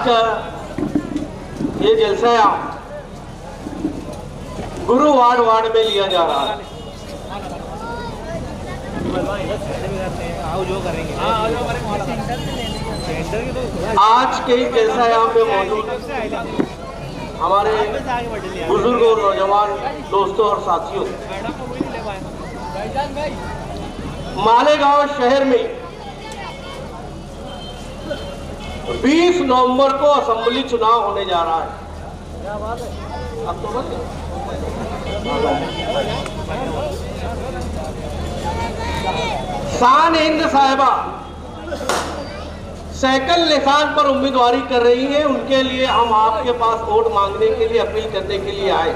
का ये जलसा गुरु वार्ड में लिया जा रहा है। आज के इस जलसा यहाँ पे मौजूद हमारे बुजुर्ग और नौजवान दोस्तों और साथियों, मालेगांव शहर में 20 नवंबर को असेंबली चुनाव होने जा रहा है। अक्टूबर शान हिंद साहिबा साइकिल निशान पर उम्मीदवारी कर रही हैं। उनके लिए हम आपके पास वोट मांगने के लिए, अपील करने के लिए आए।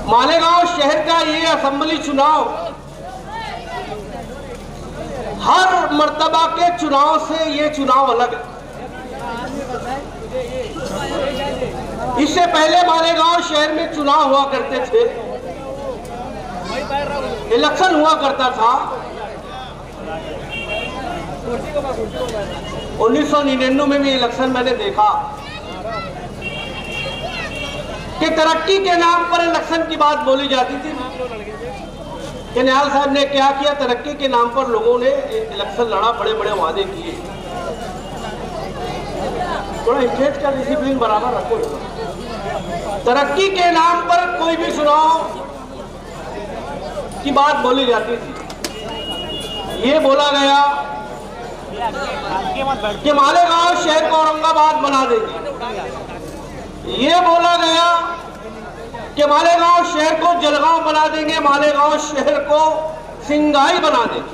मालेगांव शहर का ये असेंबली चुनाव हर मर्तबा के चुनाव से ये चुनाव अलग है। इससे पहले मालेगांव शहर में चुनाव हुआ करते थे, इलेक्शन हुआ करता था। 1999 में भी इलेक्शन मैंने देखा कि तरक्की के नाम पर इलेक्शन की बात बोली जाती थी कि निहाल साहब ने क्या किया। तरक्की के नाम पर लोगों ने इलेक्शन लड़ा, बड़े बड़े वादे किए। थोड़ा स्टेट का डिसिप्लिन बराबर रखो। तरक्की के नाम पर कोई भी चुनाव की बात बोली जाती थी। ये बोला गया कि मालेगांव शहर को औरंगाबाद बना देंगे। ये बोला गया कि मालेगांव शहर को जलगांव बना देंगे, मालेगांव शहर को सिंगाई बना देंगे।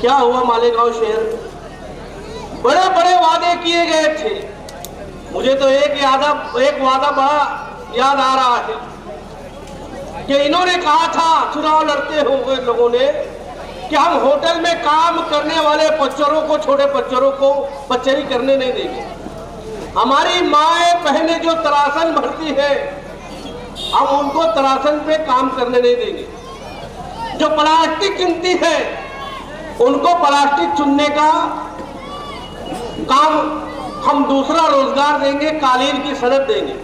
क्या हुआ मालेगांव शहर? बड़े बड़े वादे किए गए थे। मुझे तो एक वादा बड़ा याद आ रहा है कि इन्होंने कहा था चुनाव लड़ते हुए लोगों ने कि हम होटल में काम करने वाले पच्चरों को, छोटे पच्चरों को पच्चरी करने नहीं देंगे। हमारी माएँ बहनें जो तरासन भरती है, हम उनको तरासन पे काम करने नहीं देंगे। जो प्लास्टिक चुनती है, उनको प्लास्टिक चुनने का काम हम दूसरा रोजगार देंगे, कालीन की सनद देंगे।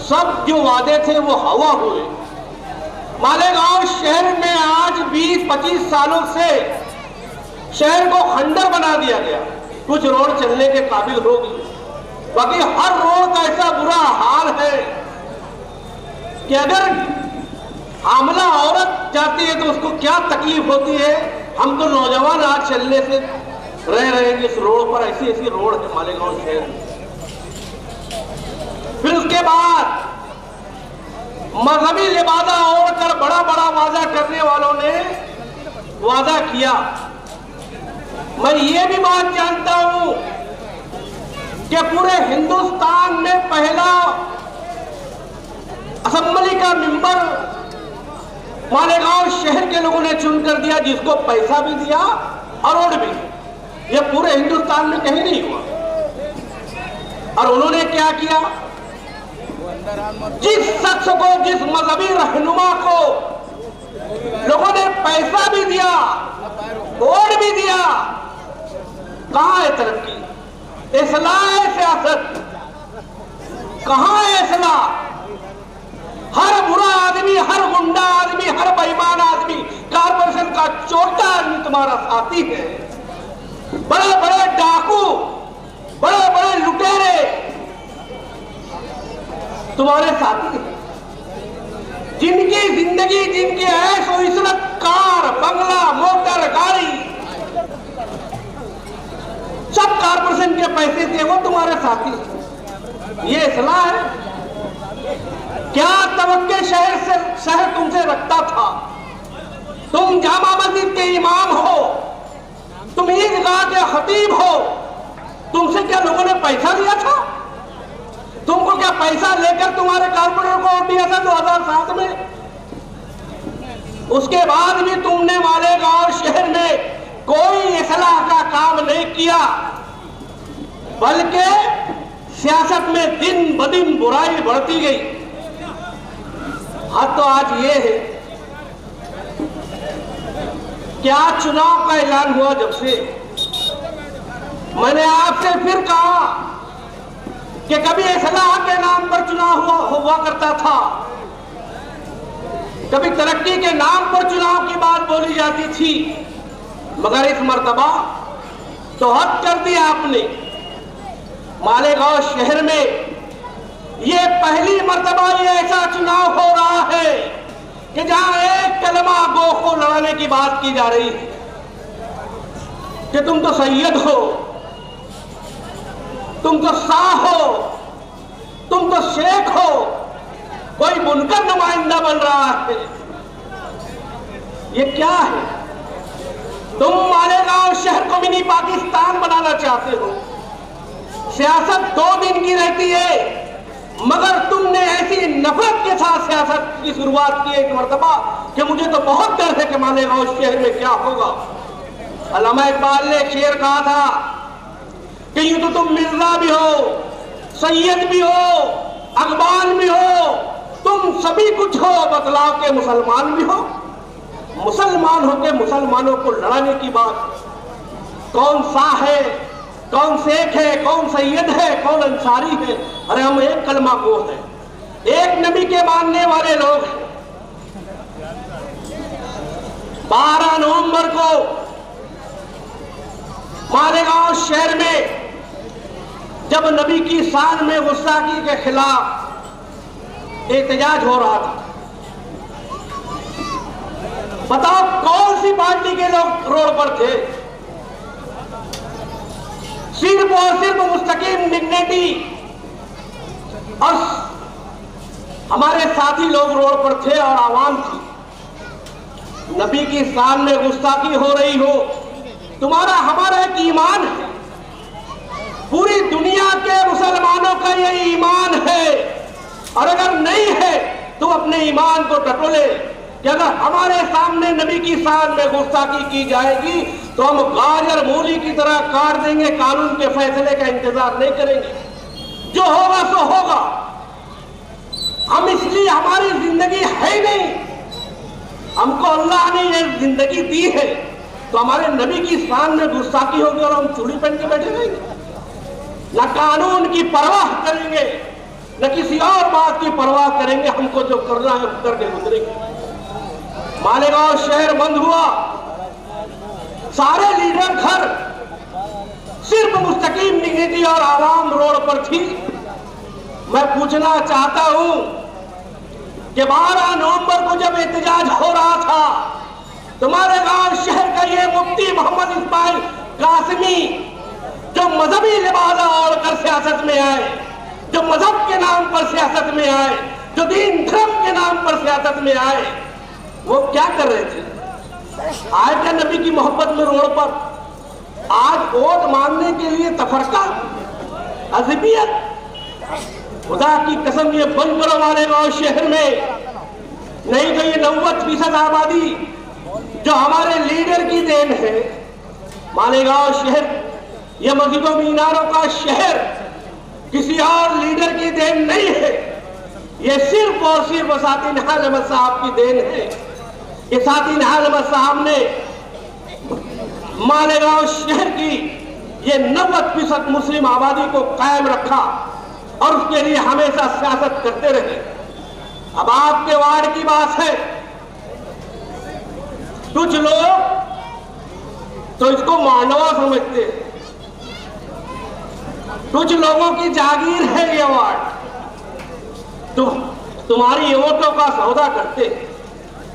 सब जो वादे थे वो हवा हुए। मालेगांव शहर में आज 20-25 सालों से शहर को खंडर बना दिया गया। कुछ रोड चलने के काबिल होगी, बाकी हर रोड का ऐसा बुरा हाल है कि अगर हामला औरत जाती है तो उसको क्या तकलीफ होती है। हम तो नौजवान आज चलने से रह रहे हैं इस रोड पर। ऐसी ऐसी रोड है मालेगांव शहर में। फिर उसके बाद मजहबी लिबादा ओढ़कर बड़ा बड़ा वादा करने वालों ने वादा किया। मैं ये भी बात जानता हूं कि पूरे हिंदुस्तान में पहला असेंबली का मेंबर मालेगांव शहर के लोगों ने चुन कर दिया, जिसको पैसा भी दिया और वोट भी। ये पूरे हिंदुस्तान में कहीं नहीं हुआ। और उन्होंने क्या किया? जिस शख्स को, जिस मजहबी रहनुमा को लोगों ने पैसा भी दिया, वोट भी दिया, कहां है तरक्की? इस्लाह है सियासत? कहां है इस्लाह? हर बुरा आदमी, हर गुंडा आदमी, हर बेईमान आदमी, कारपोरेशन का छोटा आदमी तुम्हारा साथी है। बड़े बड़े डाकू, बड़े बड़े लुटेरे तुम्हारे साथी हैं। जिनकी जिंदगी, जिनकी ऐश और इज्जत, कार, बंगला, मोटर, गाड़ी, सब कारपोरेशन के पैसे थे, वो तुम्हारे साथी हैं। ये इस्लाह है? क्या तवक्के शहर तुमसे रखता था? तुम जामा मस्जिद के इमाम हो, तुम ईदगाह के खतीब हो, तुमसे क्या लोगों ने पैसा दिया था? तुमको क्या पैसा लेकर तुम्हारे कारपोरेटर को वोट दिया था 2007 में? उसके बाद भी तुमने मालेगांव शहर में कोई इस्लाह का काम नहीं किया, बल्कि सियासत में दिन ब दिन बुराई बढ़ती गई। हाँ, तो आज ये है क्या चुनाव का ऐलान हुआ जब से मैंने आपसे फिर कहा कि कभी इस्लाह के नाम पर चुनाव हुआ करता था, कभी तरक्की के नाम पर चुनाव की बात बोली जाती थी, मगर इस मर्तबा तो हद कर दी आपने। मालेगांव शहर में ये पहली मर्तबा ये ऐसा चुनाव हो रहा है कि जहां एक कलमा गो को लड़ाने की बात की जा रही है कि तुम तो सैयद हो, तुम तो शाह हो, तुम तो शेख हो, कोई बुनकर नुमाइंदा बन रहा है। ये क्या है? तुम मालेगांव शहर को मिनी पाकिस्तान बनाना चाहते हो। सियासत 2 दिन की रहती है, मगर तुमने ऐसी नफरत के साथ सियासत की शुरुआत की एक मर्तबा कि मुझे तो बहुत डर है कि मालेगांव शहर में क्या होगा। अल्लामा इकबाल ने शेर कहा था कि यूं तो तुम मिर्जा भी हो, सैयद भी हो, अकबाल भी हो, तुम सभी कुछ हो, बतलाव के मुसलमान भी हो। मुसलमान हो के मुसलमानों को लड़ाने की बात, कौन सा है, कौन शेख है, कौन सैयद है, कौन अंसारी है? अरे हम एक कलमा गो है, एक नबी के मानने वाले लोग हैं। 12 नवंबर को मालेगांव शहर में जब नबी की शान में गुस्ताखी के खिलाफ एहतजाज हो रहा था, बताओ कौन सी पार्टी के लोग रोड पर थे? सिर्फ और सिर्फ मुस्तकीम डिग्निटी और हमारे साथी लोग रोड पर थे और आवाम थी। नबी की शान में गुस्ताखी हो रही हो, तुम्हारा हमारा एक ईमान है, पूरी दुनिया के मुसलमानों का ये ईमान है, और अगर नहीं है तो अपने ईमान को टटोले कि अगर हमारे सामने नबी की शान में गुस्ताखी की जाएगी तो हम गाजर मूली की तरह काट देंगे, कानून के फैसले का इंतजार नहीं करेंगे, जो होगा सो होगा। हम इसलिए, हमारी जिंदगी है नहीं, हमको अल्लाह ने ये जिंदगी दी है, तो हमारे नबी की शान में गुस्ताखी होगी और हम चूड़ी पहन के बैठे रहेंगे, न कानून की परवाह करेंगे, न किसी और बात की परवाह करेंगे। हमको जो करना है हम करके गुजरेंगे। मालेगांव शहर बंद हुआ, सारे लीडर घर, सिर्फ मुस्तकीम डिग्निटी और आवाम रोड पर थी। मैं पूछना चाहता हूं कि 12 नवंबर को जब एहतजाज हो रहा था तो मालेगांव शहर का ये मुफ्ती मोहम्मद इस्माइल कासिमी, जो मजहबी लिबासा ओढ़कर सियासत में आए, जो मजहब के नाम पर सियासत में आए, जो दीन धर्म के नाम पर सियासत में आए, वो क्या कर रहे थे? आए क्या नबी की मोहब्बत में रोड पर? आज वोट मांगने के लिए तफरका, अज़बियत। खुदा की कसम ये बंद करो मालेगांव शहर में, नहीं तो ये 90% आबादी जो हमारे लीडर की देन है। मालेगांव शहर ये मस्जिदों मीनारों का शहर किसी और लीडर की देन नहीं है, ये सिर्फ और सिर्फ साथी निहाल अहमद साहब की देन है। ये साथी निहाल अहमद साहब ने मालेगांव शहर की ये 90% मुस्लिम आबादी को कायम रखा और उसके लिए हमेशा सियासत करते रहे। अब आपके वार्ड की बात है, कुछ लोग तो इसको मांडवा समझते हैं, कुछ लोगों की जागीर है ये वार्ड, तुम्हारी वोटों का सौदा करते।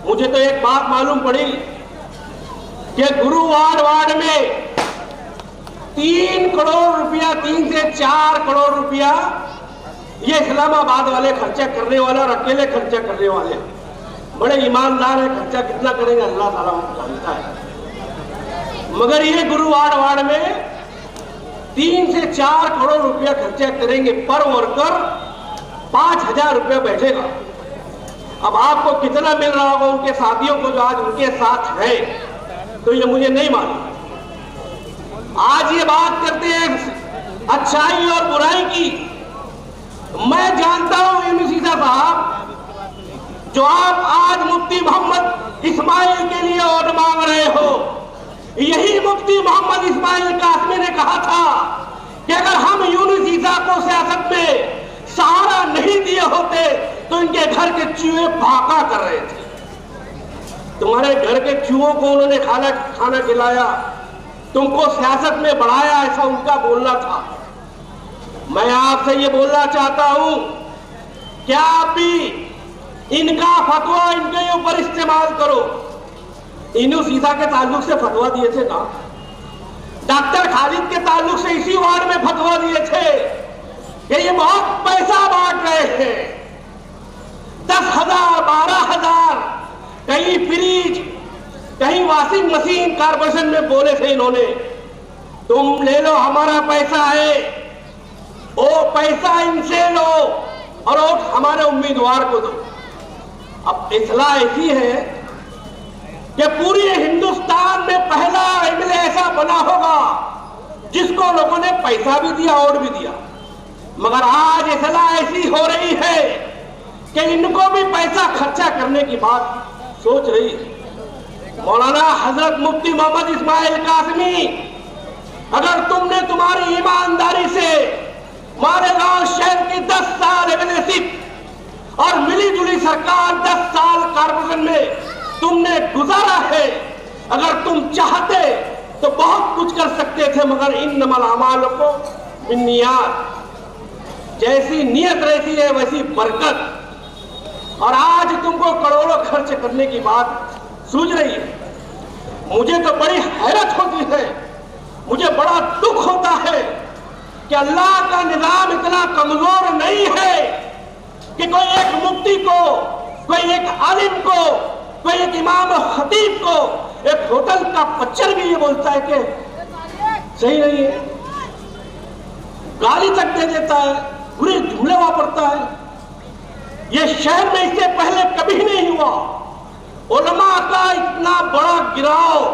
मुझे तो एक बात मालूम पड़ी कि गुरुवार वार्ड में 3 करोड़ रुपया, 3 से 4 करोड़ रुपया ये इस्लामाबाद वाले खर्चा करने वाले और अकेले खर्चा करने वाले बड़े ईमानदार है। खर्चा कितना करेंगे अल्लाह ताला जानता है, मगर ये गुरुवार वार्ड में 3 से 4 करोड़ रुपया खर्चा करेंगे। पर वर्कर 5,000 रुपया बैठेगा। अब आपको कितना मिल रहा होगा उनके साथियों को जो आज उनके साथ है, तो ये मुझे नहीं मालूम। आज ये बात करते हैं अच्छाई और बुराई की। मैं जानता हूं यूनिसीसा साहब, जो आप आज मुफ्ती मोहम्मद इस्माइल के लिए वोट मांग रहे हो, यही मुफ्ती मोहम्मद इस्माइल कासमी ने कहा था कि अगर हम यूनुस ईसा को सियासत में सहारा नहीं दिए होते तो इनके घर के चूहे भाका कर रहे थे। तुम्हारे घर के चूहों को उन्होंने खाना खिलाया, तुमको सियासत में बढ़ाया, ऐसा उनका बोलना था। मैं आपसे ये बोलना चाहता हूं कि आप भी इनका फतवा इनके ऊपर इस्तेमाल करो। यूनुस ईसा के ताल्लुक से फतवा दिए थे ना, डॉक्टर खालिद के ताल्लुक से इसी वार्ड में फतवा दिए थे कि ये बहुत पैसा बांट रहे हैं, 10,000 12,000, कहीं फ्रिज कहीं वॉशिंग मशीन कारपोरेशन में बोले थे इन्होंने, तुम ले लो हमारा पैसा है, वो पैसा इनसे लो और वोट हमारे उम्मीदवार को दो। अब इस्लाह ऐसी है कि पूरे हिंदुस्तान में पहला एमएलए ऐसा बना होगा जिसको लोगों ने पैसा भी दिया वोट भी दिया। मगर आज इस्लाह ऐसी हो रही है कि इनको भी पैसा खर्चा करने की बात सोच रही है। मौलाना हजरत मुफ्ती मोहम्मद इस्माइल कासमी, अगर तुमने तुम्हारी ईमानदारी से मालेगांव शहर की 10 साल एमएलएशिप और मिली जुली सरकार 10 साल कारपोरेशन में तुमने गुजारा है, अगर तुम चाहते तो बहुत कुछ कर सकते थे, मगर इन्नमल अमालुकुम बिन्नियात, जैसी नियत रहती है वैसी बरकत। और आज तुमको करोड़ों खर्च करने की बात सूझ रही है। मुझे तो बड़ी हैरत होती है, मुझे बड़ा दुख होता है कि अल्लाह का निजाम इतना कमजोर नहीं है कि कोई एक मुफ्ती को, कोई एक आलिम को, कोई एक इमाम खतीब को एक होटल का पच्चर भी ये बोलता है कि सही नहीं है, गाली तक दे देता है, बुरे जुमले वापरता है। ये शहर में इससे पहले कभी नहीं हुआ। उलमा का इतना बड़ा गिराव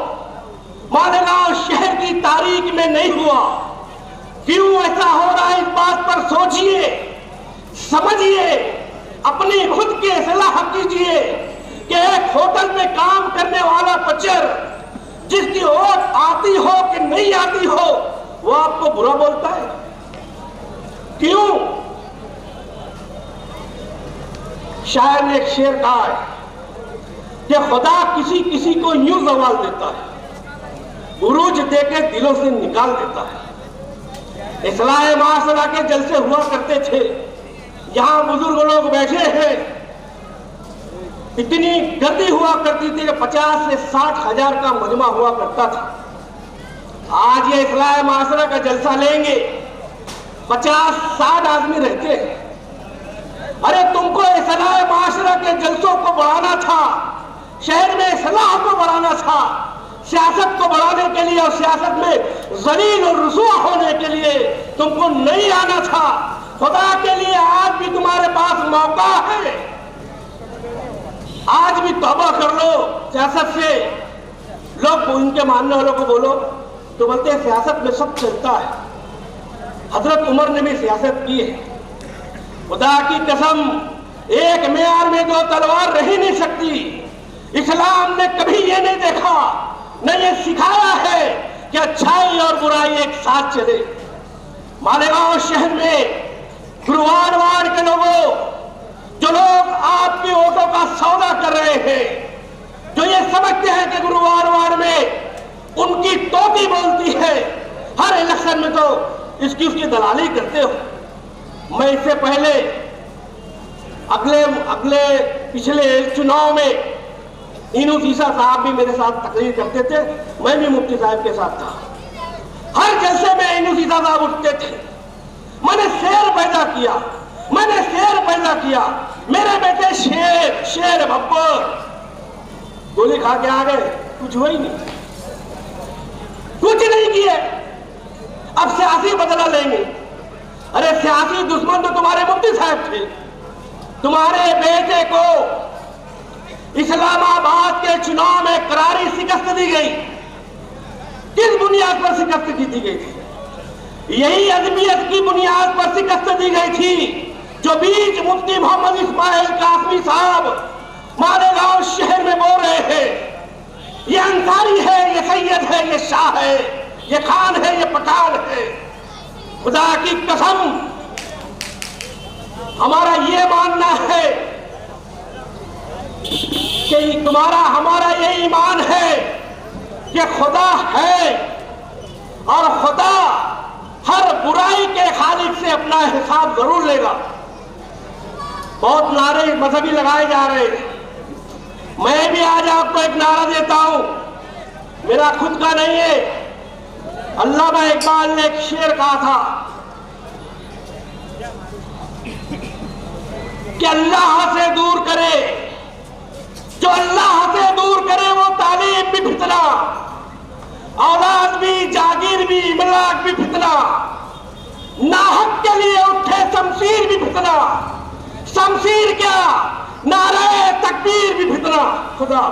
मालेगांव शहर की तारीख में नहीं हुआ। क्यों ऐसा हो रहा है, इस बात पर सोचिए, समझिए, अपनी खुद की इस्लाह कीजिए कि एक होटल में काम करने वाला पचर जिसकी वोट आती हो कि नहीं आती हो वो आपको बुरा बोलता है। क्यों? शायर ने एक शेर कहा है कि खुदा किसी किसी को यूं जवाल देता है, उरूज देके दिलों से निकाल देता है। इस्लाह माशरा के जलसे हुआ करते थे, यहां बुजुर्ग लोग बैठे हैं, इतनी गर्दी हुआ करती थी कि 50 से 60 हजार का मजमा हुआ करता था। आज ये इस्लाह माशरा का जलसा लेंगे, 50-60 आदमी रहते हैं। अरे तुमको इस्लाह माशरा के जलसों को बढ़ाना था, शहर में इस्लाह को बढ़ाना था, सियासत को बढ़ाने के लिए और सियासत में जलील और रुसवा होने के लिए तुमको नहीं आना था। खुदा के लिए आज भी तुम्हारे पास मौका है, आज भी तौबा कर लो सियासत से। लोग उनके मानने वालों को बोलो तो बोलते हैं सियासत में सब चलता है। हजरत उमर ने भी सियासत की है। खुदा की कसम, एक मेयार में दो तलवार रह ही नहीं सकती। इस्लाम ने कभी ये नहीं देखा, न ये सिखाया है कि अच्छाई और बुराई एक साथ चले। मालेगांव शहर में गुरुवार वार के लोगों, जो लोग आपके वोटों का सौदा कर रहे हैं, जो ये समझते हैं कि गुरुवार वार में उनकी टोपी बोलती है, हर इलेक्शन में तो इसकी उसकी दलाली करते हो। मैं इससे पहले अगले पिछले चुनाव में यूनुस ईसा साहब भी मेरे साथ तकरीर करते थे, मैं भी मुफ्ती साहब के साथ था। हर जलसे में यूनुस ईसा साहब उठते थे। मैंने शेर पैदा किया, मैंने शेर पैदा किया, मेरे बेटे शेर शेर बब्बर, गोली खा के आ गए, कुछ हुआ ही नहीं, कुछ नहीं किए। अब सियासी बदला लेंगे। अरे सियासी दुश्मन तो तुम्हारे मुफ्ती साहब थे। तुम्हारे बेटे को इस्लामाबाद के चुनाव में करारी शिकस्त दी गई। किस बुनियाद पर शिकस्त दी गई थी? यही अदबियत की बुनियाद पर शिकस्त दी गई थी जो बीच मुफ्ती मोहम्मद इस्माइल कासमी साहब मालेगांव शहर में बोल रहे हैं। यह अंसारी है, ये सैयद है, ये शाह है, ये खान है, ये पठान है। खुदा की कसम हमारा ये मानना है कि तुम्हारा हमारा ये ईमान है कि खुदा है और खुदा हर बुराई के खालिक से अपना हिसाब जरूर लेगा। बहुत नारे मजहबी लगाए जा रहे हैं, मैं भी आज आपको एक नारा देता हूं, मेरा खुद का नहीं है। अल्लामा इकबाल ने एक शेर कहा था कि अल्लाह से दूर करे, जो अल्लाह से दूर करे वो तालीम भी फितना, औलाद भी, जागीर भी, इमलाक भी फितना, नाहक के लिए उठे शमशीर भी फितना, शमशीर क्या नारे तकबीर भी फितना। खुदा